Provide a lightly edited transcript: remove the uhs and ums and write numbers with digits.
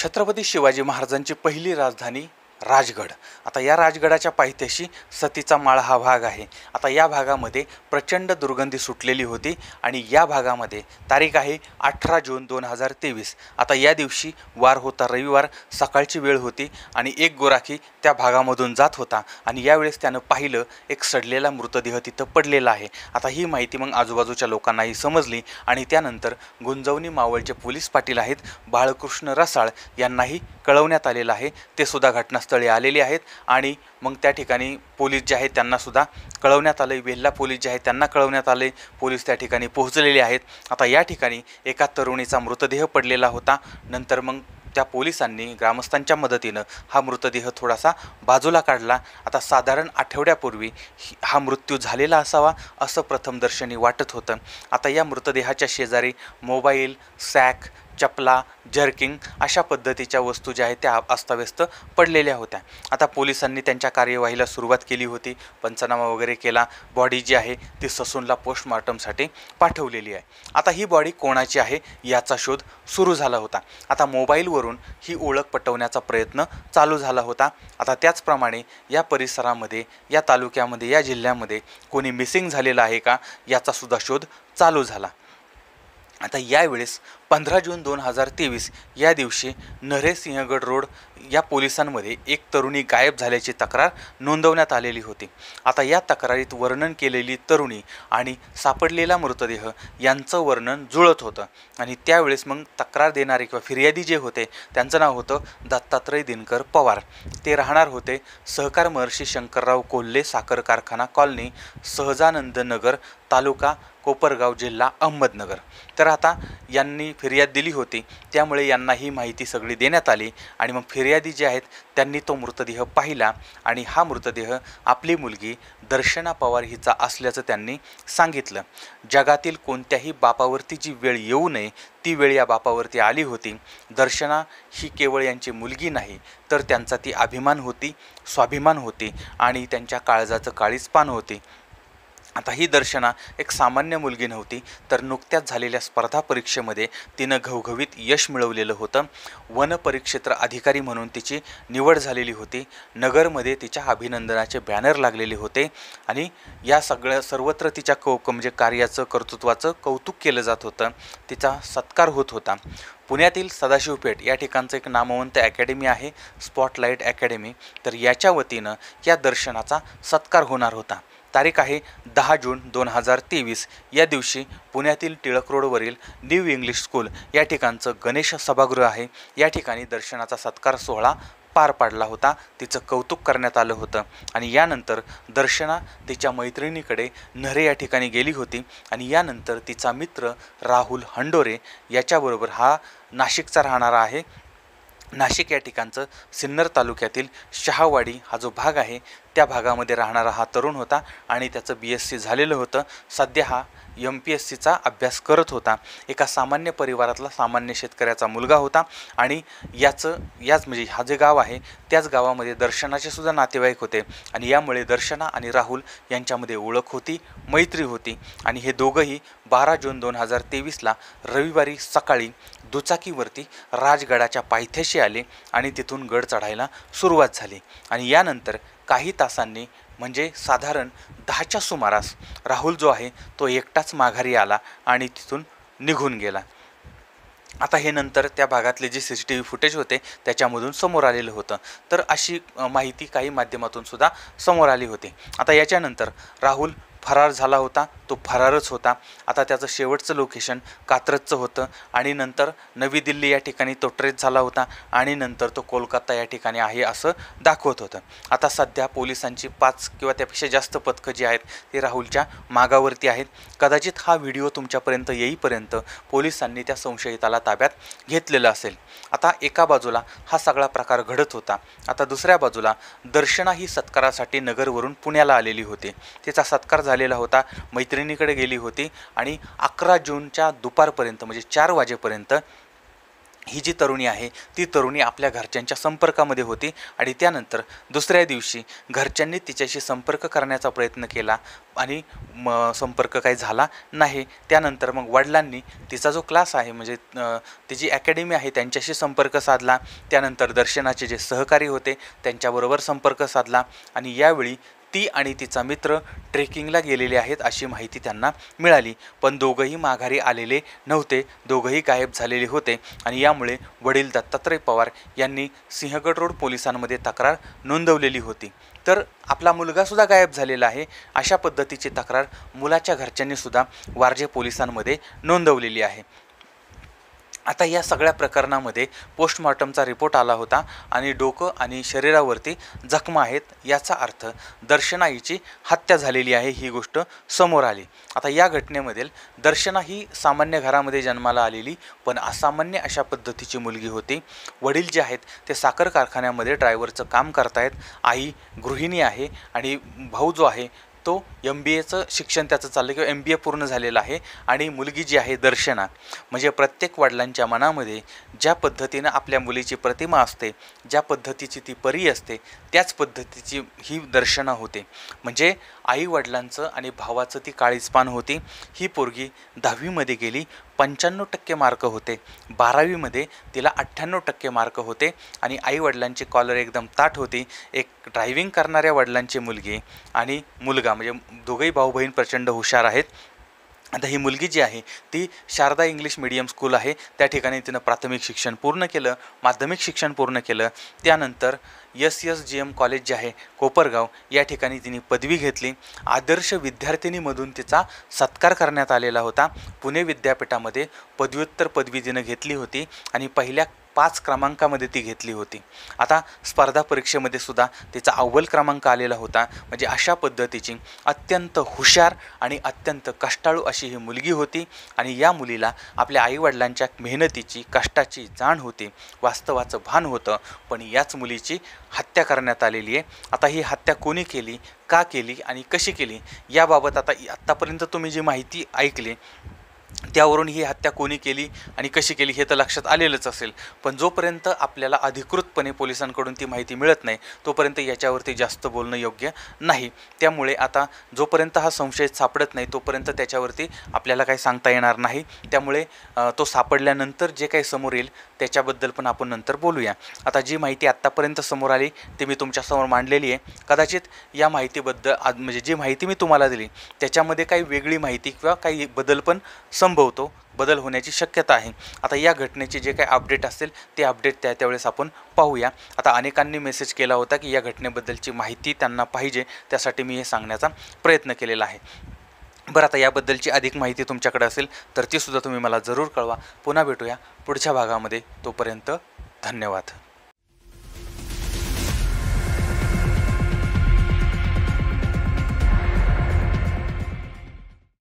छत्रपती शिवाजी महाराजांची पहिली राजधानी राजगड। आता या राजगडाच्या पायथ्याशी सतीचा माळ हा भाग आहे। आता या भागामध्ये प्रचंड दुर्गंधी सुटलेली होती आणि या भागामध्ये तारीख आहे 18 जून 2023। आता या दिवशी वार होता रविवार, सकाळची वेळ होती आणि एक गोराखी त्या भागामधून जात होता आणि यावेळेस त्यानं पाहिलं एक सडलेला मृतदेह तिथं पडलेला आहे। आता ही माहिती मग आजूबाजूच्या लोकांनाही समजली आणि त्यानंतर गुंजवणी मावळचे पोलीस पाटील आहेत बाळकृष्ण रसाळ यांनाही कळवण्यात आलेलं आहे। ते सुद्धा घटनास्थळी आलेले आहेत आणि मग त्या ठिकाणी पोलीस जे आहेत त्यांना सुद्धा कळवण्यात आले। वेल्हा पोलीस जे आहेत त्यांना कळवण्यात आले। पोलीस त्या ठिकाणी पोहोचलेले आहेत। आता या ठिकाणी एका तरुणीचा मृतदेह पडलेला होता। नंतर मग त्या पोलिसांनी ग्रामस्थांच्या मदतीनं हा मृतदेह थोडासा बाजूला काढला। आता साधारण आठवड्यापूर्वी हा मृत्यू झालेला असावा असं प्रथमदर्शनी वाटत होतं। आता या मृतदेहाच्या शेजारी मोबाईल, सॅक, चपला, जर्किंग अशा पद्धतीच्या वस्तू ज्या आहेत त्या अस्ताव्यस्त पडलेल्या होत्या। आता पोलिसांनी त्यांच्या कार्यवाहीला सुरुवात केली होती, पंचनामा वगैरे केला। बॉडी जी आहे ती ससूनला पोस्टमॉर्टमसाठी पाठवलेली आहे। आता ही बॉडी कोणाची आहे याचा शोध सुरू झाला होता। आता मोबाईलवरून ही ओळख पटवण्याचा प्रयत्न चालू झाला होता। आता त्याचप्रमाणे या परिसरामध्ये, या तालुक्यामध्ये, या जिल्ह्यामध्ये कोणी मिसिंग झालेलं आहे का याचा सुद्धा शोध चालू झाला। आता यावेळेस 15 जून 2023 या दिवशी नरेसिंहगड रोड या पोलिसांमध्ये एक तरुणी गायब झाल्याची तक्रार नोंदवण्यात आलेली होती। आता या तक्रारीत वर्णन केलेली तरुणी आणि सापडलेला मृतदेह यांचं वर्णन जुळत होतं आणि त्यावेळेस मग तक्रार देणारे किंवा फिर्यादी जे होते त्यांचं नाव होतं दत्तात्रय दिनकर पवार। ते राहणार होते सहकार महर्षी शंकरराव कोल्हे साखर कारखाना कॉलनी, सहजानंद नगर, तालुका कोपरगाव, जिल्हा अहमदनगर। तर आता यांनी फिर्याद दिली होती त्यामुळे यांना ही माहिती सगळी देण्यात आली आणि मग फिर्यादी जे आहेत त्यांनी तो मृतदेह पाहिला आणि हा मृतदेह आपली मुलगी दर्शना पवार हिचा असल्याचं त्यांनी सांगितलं। जगातील कोणत्याही बापावरती जी वेळ येऊ नये ती वेळ या बापावरती आली होती। दर्शना ही केवळ यांची मुलगी नाही तर त्यांचा ती अभिमान होती, स्वाभिमान होती आणि त्यांच्या काळजाचं काळीज पान होती। आता ही दर्शना एक सामान्य मुलगी नव्हती तर नुकत्याच झालेल्या स्पर्धा परीक्षेमध्ये तिनं घवघवीत यश मिळवलेलं होतं। वन परिक्षेत्र अधिकारी म्हणून तिची निवड झालेली होती। नगरमध्ये तिच्या अभिनंदनाचे बॅनर लागलेले होते आणि या सर्वत्र तिच्या म्हणजे कार्याचं, कर्तृत्वाचं कौतुक केलं जात होतं। तिचा सत्कार होत होता। पुण्यातील सदाशिवपेठ या ठिकाणचं एक नामवंत अकॅडमी आहे स्पॉटलाईट अकॅडमी, तर याच्या वतीनं या दर्शनाचा सत्कार होणार होता। तारीख आहे 10 जून 2023 या दिवशी पुण्यातील टिळक रोडवरील न्यू इंग्लिश स्कूल या ठिकाणचं गणेश सभागृह आहे। या ठिकाणी दर्शनाचा सत्कार सोहळा पार पाडला होता, तिचं कौतुक करण्यात आलं होतं आणि यानंतर दर्शना तिच्या मैत्रिणीकडे नरे या ठिकाणी गेली होती आणि यानंतर तिचा मित्र राहुल हंडोरे याच्याबरोबर, हा नाशिकचा राहणारा आहे, नाशिक या ठिकाणचं सिन्नर तालुक्यातील शहावाडी हा जो भाग आहे त्या भागामध्ये राहणारा हा तरुण होता आणि त्याचं BSc झालेलं होतं। सध्या हा MPSCचा अभ्यास करत होता। एका सामान्य परिवारातला सामान्य शेतकऱ्याचा मुलगा होता आणि याच म्हणजे हा जे गाव आहे त्याच गावामध्ये दर्शनाचे सुद्धा नातेवाईक होते आणि यामुळे दर्शना आणि राहुल यांच्यामध्ये ओळख होती, मैत्री होती आणि हे दोघंही 12 जून 2023ला रविवारी सकाळी दुचाकीवरती राजगडाच्या पायथ्याशी आले आणि तिथून गड चढायला सुरुवात झाली आणि यानंतर काही तासांनी म्हणजे साधारण 10च्या सुमारास राहुल जो आहे तो एकटाच माघारी आला आणि तिथून निघून गेला। आता हे नंतर त्या भागातले जे CCTV फुटेज होते त्याच्यामधून समोर आलेलं होतं। तर अशी माहिती काही माध्यमातून सुद्धा समोर आली होती। आता याच्यानंतर राहुल फरार झाला होता, तो फरारच होता। आता त्याचं शेवटचं लोकेशन कात्रजचं होतं आणि नंतर नवी दिल्ली या ठिकाणी तो ट्रेस झाला होता आणि नंतर तो कोलकाता या ठिकाणी आहे असं दाखवत होतं। आता सध्या पोलिसांची 5 किंवा त्यापेक्षा जास्त पथकं जी आहेत ते राहुलच्या मागावरती आहेत। कदाचित हा व्हिडिओ तुमच्यापर्यंत येईपर्यंत पोलिसांनी त्या संशयिताला ताब्यात घेतलेलं असेल। आता एका बाजूला हा सगळा प्रकार घडत होता, आता दुसऱ्या बाजूला दर्शना ही सत्कारासाठी नगरवरून पुण्याला आलेली होती। तिचा सत्कार झालेला होता, मैत्रिणीकडे गेली होती आणि 11 जूनच्या दुपारपर्यंत म्हणजे 4 वाजेपर्यंत ही जी तरुणी आहे ती तरुणी आपल्या घरच्यांच्या संपर्कामध्ये होती आणि त्यानंतर दुसऱ्या दिवशी घरच्यांनी तिच्याशी संपर्क करण्याचा प्रयत्न केला आणि संपर्क काही झाला नाही. त्यानंतर मग वडिलांनी तिचा जो क्लास आहे म्हणजे तिची अकॅडमी आहे त्यांच्याशी संपर्क साधला. त्यानंतर दर्शनाचे जे सहकारी होते त्यांच्याबरोबर संपर्क साधला आणि यावेळी ती आणि तिचा मित्र ट्रेकिंगला गेलेले आहेत अशी माहिती त्यांना मिळाली. पण दोघंही माघारी आलेले नव्हते, दोघंही गायब झालेले होते आणि यामुळे वडील दत्तात्रय पवार यांनी सिंहगड रोड पोलिसांमध्ये तक्रार नोंदवलेली होती. तर आपला मुलगासुद्धा गायब झालेला आहे अशा पद्धतीची तक्रार मुलाच्या घरच्यांनीसुद्धा वारजे पोलिसांमध्ये नोंदवलेली आहे. आता या सगळ्या प्रकरणामध्ये पोस्टमॉर्टमचा रिपोर्ट आला होता आणि डोकं आणि शरीरावरती जखमा आहेत. याचा अर्थ दर्शना हिची हत्या झालेली आहे ही गोष्ट समोर आली. आता या घटनेमधील दर्शना ही सामान्य घरामध्ये जन्माला आलेली पण असामान्य अशा पद्धतीची मुलगी होती. वडील जे आहेत ते साखर कारखान्यामध्ये ड्रायव्हरचं काम करतायत. आई गृहिणी आहे आणि भाऊ जो आहे तो MBAचं शिक्षण त्याचं चाललं किंवा MBA पूर्ण झालेलं आहे. आणि मुलगी जी आहे दर्शना म्हणजे प्रत्येक वडिलांच्या मनामध्ये ज्या पद्धतीनं आपल्या मुलीची प्रतिमा असते, ज्या पद्धतीची ती परी असते त्याच पद्धतीची ही दर्शना होते. म्हणजे आई वडिलांचं आणि भावाचं ती काळीजपान होती. ही पोरगी 10वीमध्ये गेली, 95% मार्क होते. 12वीमध्ये तिला 98% मार्क होते आणि आईवडिलांची कॉलर एकदम ताठ होती. एक ड्रायव्हिंग करणाऱ्या वडिलांची मुलगी आणि मुलगा म्हणजे दोघंही भाऊ बहीण प्रचंड हुशार आहेत. आता ही मुलगी जी आहे ती शारदा इंग्लिश मीडियम स्कूल आहे त्या ठिकाणी तिनं प्राथमिक शिक्षण पूर्ण केलं, माध्यमिक शिक्षण पूर्ण केलं. त्यानंतर SSGM कॉलेज जे आहे कोपरगाव या ठिकाणी तिने पदवी घेतली. आदर्श विद्यार्थिनीमधून तिचा सत्कार करण्यात आलेला होता. पुणे विद्यापीठामध्ये पदव्युत्तर पदवी तिनं घेतली होती आणि पहिल्या 5 क्रमांकामध्ये ती घेतली होती. आता स्पर्धा परीक्षेमध्ये सुद्धा तिचा अव्वल क्रमांक आलेला होता. म्हणजे अशा पद्धतीची अत्यंत हुशार आणि अत्यंत कष्टाळू अशी ही मुलगी होती आणि या मुलीला आपल्या आईवडिलांच्या मेहनतीची कष्टाची जाण होती, वास्तवाचं भान होतं. पण याच मुलीची हत्या करण्यात आलेली आहे. आता ही हत्या कोणी केली, का केली आणि कशी केली याबाबत आत्तापर्यंत तुम्ही जी माहिती ऐकली त्यावरून ही हत्या कोणी केली आणि कशी केली हे तर लक्षात आलेलंच असेल. पण जोपर्यंत आपल्याला अधिकृतपणे पोलिसांकडून ती माहिती मिळत नाही तोपर्यंत याच्यावरती जास्त बोलणं योग्य नाही. त्यामुळे आता जोपर्यंत हा संशय सापडत नाही तोपर्यंत त्याच्यावरती आपल्याला काही सांगता येणार नाही. त्यामुळे तो सापडल्यानंतर जे काही समोर येईल त्याच्याबद्दल पण आपण नंतर बोलूया. आता जी माहिती आत्तापर्यंत समोर आली ती मी तुमच्यासमोर मांडलेली आहे. कदाचित या माहितीबद्दल म्हणजे जी माहिती मी तुम्हाला दिली त्याच्यामध्ये काही वेगळी माहिती किंवा काही बदल पण संभवतो, बदल होण्याची शक्यता आहे. आता या घटनेचे जे काही अपडेट असेल ते अपडेट त्यावेळेस आपण पाहूया. आता अनेकांनी मेसेज केला होता की या घटनेबद्दलची माहिती त्यांना पाहिजे, त्यासाठी मी हे सांगण्याचा प्रयत्न केलेला आहे. बरं, आता याबद्दलची अधिक माहिती तुमच्याकडे असेल तर तीसुद्धा तुम्ही मला जरूर कळवा. पुन्हा भेटूया पुढच्या भागामध्ये. तोपर्यंत धन्यवाद.